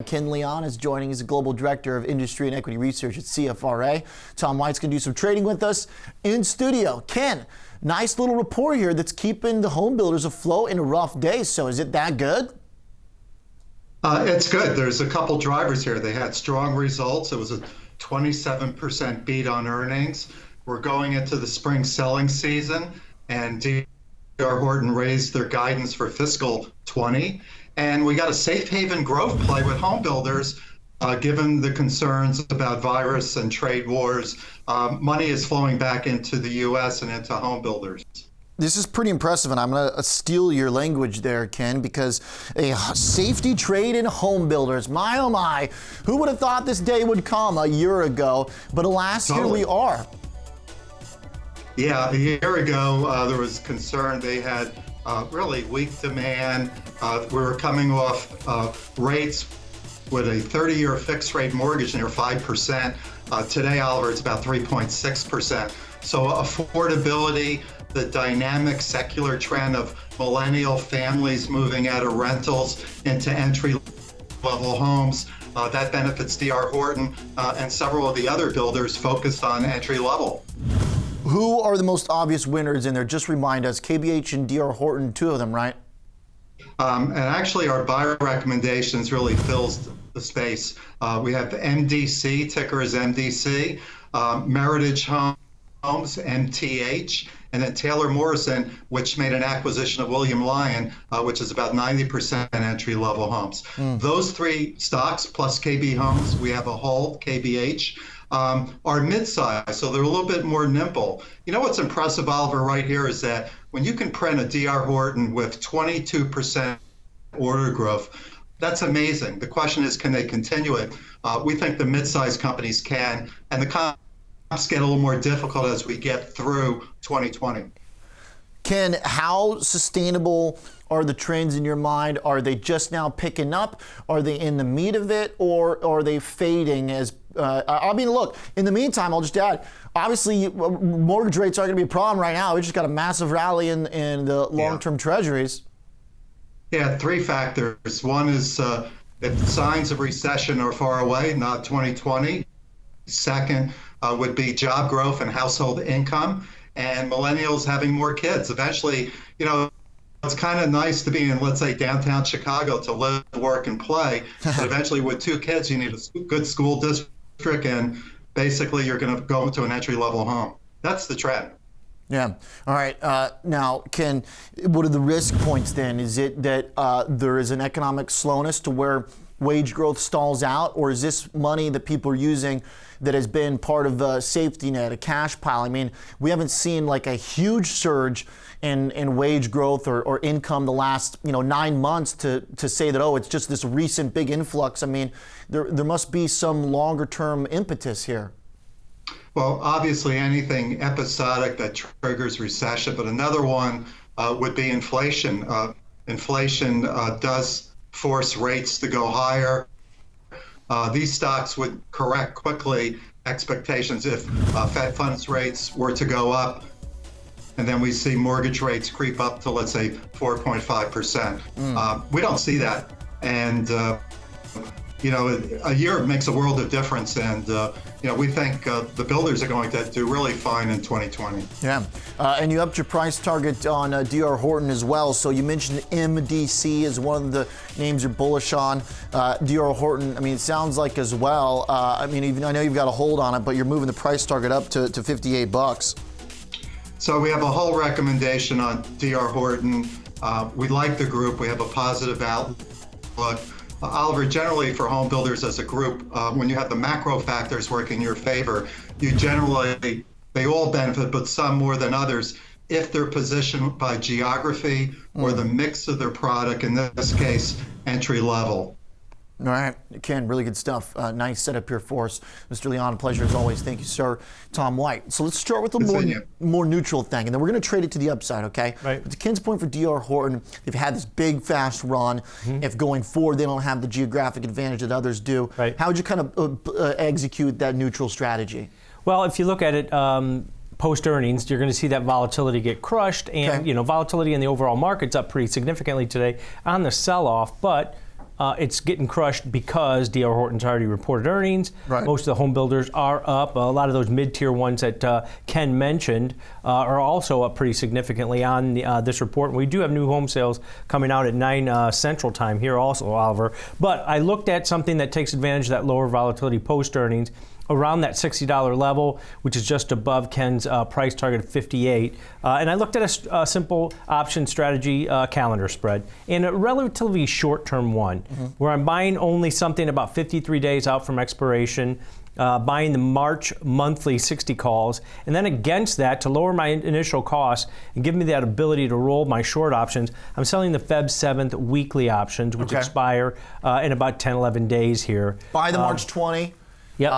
Ken Leon is joining as the Global Director of Industry and Equity Research at CFRA. Tom White's going to do some trading with us in studio. Ken, nice little report here that's keeping the home builders afloat in a rough day. So is it that good? It's good. There's a couple drivers here. They had strong results. It was a 27% beat on earnings. We're going into the spring selling season, and D.R. Horton raised their guidance for fiscal 20. And we got a safe haven growth play with home builders, given the concerns about virus and trade wars. Money is flowing back into the U.S. and into home builders. This is pretty impressive, and I'm going to steal your language there, Ken, because a safety trade in home builders. My, oh my, who would have thought this day would come a year ago? But alas, Totally. Here we are. Yeah, a year ago, there was concern they had really weak demand. We were coming off rates with a 30-year fixed rate mortgage near 5%. Today, Oliver, it's about 3.6%. So affordability, the dynamic secular trend of millennial families moving out of rentals into entry-level homes, that benefits D.R. Horton and several of the other builders focused on entry-level. Who are the most obvious winners in there? Just remind us, KBH and D.R. Horton, two of them, right? And actually, our buyer recommendations really fills the space. We have MDC, ticker is MDC, Meritage Homes, MTH, and then Taylor Morrison, which made an acquisition of William Lyon, which is about 90% entry-level homes. Those three stocks plus KB Homes, we have a hold, KBH, are mid-size, so they're a little bit more nimble. You know what's impressive, Oliver, right here is that when you can print a D.R. Horton with 22% order growth, that's amazing. The question is, can they continue it? We think the mid-size companies can, and the comps get a little more difficult as we get through 2020. Ken, how sustainable are the trends in your mind? Are they just now picking up? Are they in the meat of it, or are they fading as I mean, look, in the meantime, I'll just add, obviously, mortgage rates aren't going to be a problem right now. We just got a massive rally in the long-term treasuries. Yeah, three factors. One is if signs of recession are far away, not 2020. Second would be job growth and household income, and millennials having more kids. Eventually, you know, it's kind of nice to be in, let's say, downtown Chicago to live, work, and play. But eventually, with two kids, you need a good school district, and basically, you're going to go into an entry-level home. That's the trend. Yeah. All right. Now, Ken, what are the risk points then? Is it that there is an economic slowness to where wage growth stalls out, or is this money that people are using that has been part of a safety net, a cash pile? I mean, we haven't seen like a huge surge in wage growth or income the last 9 months to say that, oh, it's just this recent big influx. I mean, there must be some longer term impetus here. Well, obviously anything episodic that triggers recession, but another one would be inflation. Inflation does force rates to go higher. These stocks would correct quickly expectations if Fed funds rates were to go up, and then we see mortgage rates creep up to, let's say, 4.5%. We don't see that. And, a year makes a world of difference. And, we think the builders are going to do really fine in 2020. Yeah. And you upped your price target on D.R. Horton as well. So you mentioned MDC as one of the names you're bullish on. D.R. Horton, I mean, it sounds like as well. I know you've got a hold on it, but you're moving the price target up to $58. So we have a whole recommendation on D.R. Horton. We like the group. We have a positive outlook. Oliver, generally for home builders as a group, when you have the macro factors working in your favor, they all benefit, but some more than others, if they're positioned by geography or the mix of their product, in this case, entry level. All right, Ken, really good stuff. Nice setup here for us. Mr. Leon, a pleasure as always. Thank you, sir. Tom White. So let's start with a more neutral thing, and then we're going to trade it to the upside, okay? Right. But to Ken's point for D.R. Horton, they've had this big, fast run. If going forward they don't have the geographic advantage that others do, how would you kind of execute that neutral strategy? Well, if you look at it, post-earnings, you're going to see that volatility get crushed, and volatility in the overall market's up pretty significantly today on the sell-off, but it's getting crushed because D.R. Horton's already reported earnings. Right. Most of the home builders are up. A lot of those mid-tier ones that Ken mentioned are also up pretty significantly on this report. And we do have new home sales coming out at 9 Central Time here also, Oliver. But I looked at something that takes advantage of that lower volatility post-earnings around that $60 level, which is just above Ken's price target of 58. And I looked at a simple option strategy calendar spread and a relatively short-term one, where I'm buying only something about 53 days out from expiration, buying the March monthly 60 calls, and then against that, to lower my initial cost and give me that ability to roll my short options, I'm selling the Feb 7th weekly options, which expire in about 10, 11 days here. Buy the March 20. Yep.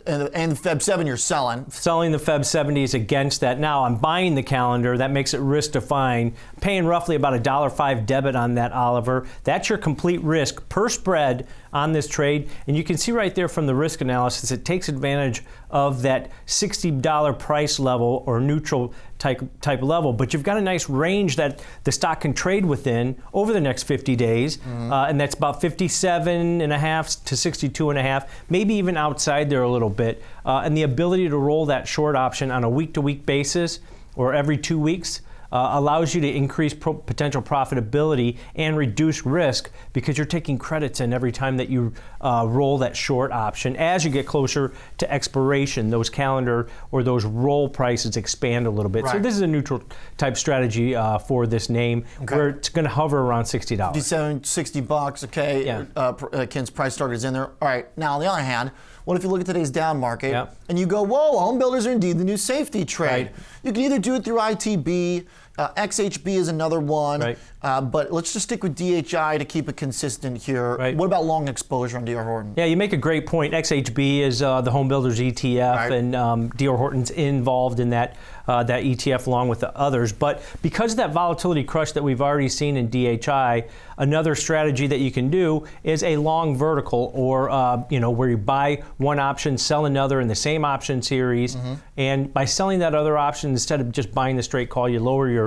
And the Feb 7 you're selling. Selling the Feb 70s against that. Now I'm buying the calendar. That makes it risk defined. Paying roughly about $1.05 debit on that, Oliver. That's your complete risk per spread on this trade. And you can see right there from the risk analysis, it takes advantage of that $60 price level or neutral type level, but you've got a nice range that the stock can trade within over the next 50 days, and that's about 57.5 to 62.5, maybe even outside there a little bit, and the ability to roll that short option on a week-to-week basis or every 2 weeks allows you to increase potential profitability and reduce risk because you're taking credits in every time that you roll that short option. As you get closer to expiration, those calendar or those roll prices expand a little bit. Right. So this is a neutral type strategy for this name where it's going to hover around $60. 57, 60 bucks, okay. Yeah. Ken's price target is in there. All right, now on the other hand, what if you look at today's down market and you go, whoa, home builders are indeed the new safety trade. Right. You can either do it through ITB, XHB is another one, but let's just stick with DHI to keep it consistent here. Right. What about long exposure on D.R. Horton? Yeah, you make a great point. XHB is the Homebuilders ETF, and D.R. Horton's involved in that ETF along with the others. But because of that volatility crush that we've already seen in DHI, another strategy that you can do is a long vertical, or where you buy one option, sell another in the same option series, and by selling that other option instead of just buying the straight call, you lower your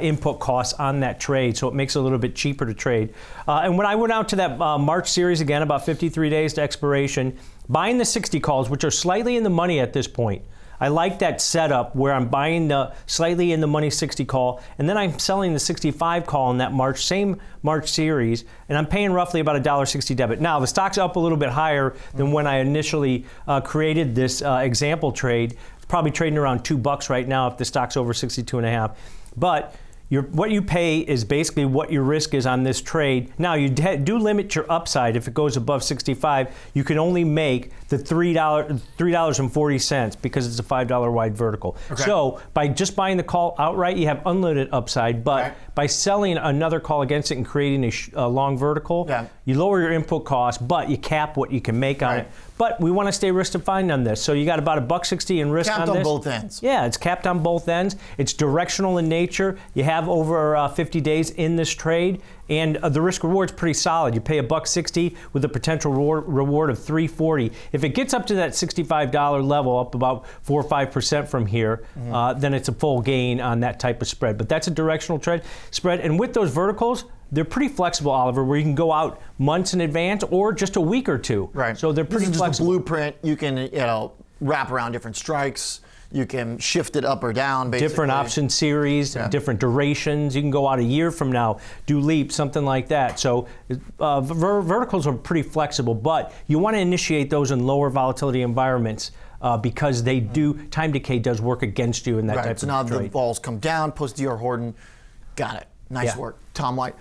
input costs on that trade, so it makes it a little bit cheaper to trade. And when I went out to that March series, again, about 53 days to expiration, buying the 60 calls, which are slightly in the money at this point. I like that setup where I'm buying the slightly in the money 60 call, and then I'm selling the 65 call in that same March series, and I'm paying roughly about $1.60 debit. Now, the stock's up a little bit higher than when I initially created this example trade. It's probably trading around $2 right now if the stock's over 62.5. But what you pay is basically what your risk is on this trade. Now, you do limit your upside. If it goes above 65, you can only make the $3.40 because it's a $5 wide vertical. Okay. So by just buying the call outright, you have unlimited upside. But by selling another call against it and creating a long vertical, you lower your input cost, but you cap what you can make on it. But we want to stay risk defined on this. So you got about $1.60 in risk capped on this. Capped on both ends. Yeah, it's capped on both ends. It's directional in nature. You have over 50 days in this trade, and the risk reward is pretty solid. You pay $1.60 with a potential reward of $3.40. If it gets up to that $65 level, up about 4 or 5% from here, then it's a full gain on that type of spread. But that's a directional spread, and with those verticals, they're pretty flexible, Oliver, where you can go out months in advance or just a week or two. Right. So they're pretty flexible. This is just a blueprint. You can, wrap around different strikes. You can shift it up or down, basically. Different option series, different durations. You can go out a year from now, do leaps, something like that. So verticals are pretty flexible, but you want to initiate those in lower volatility environments because they time decay does work against you in that type of trade. So now the balls come down, post D.R. Horton. Got it. Nice work. Tom White,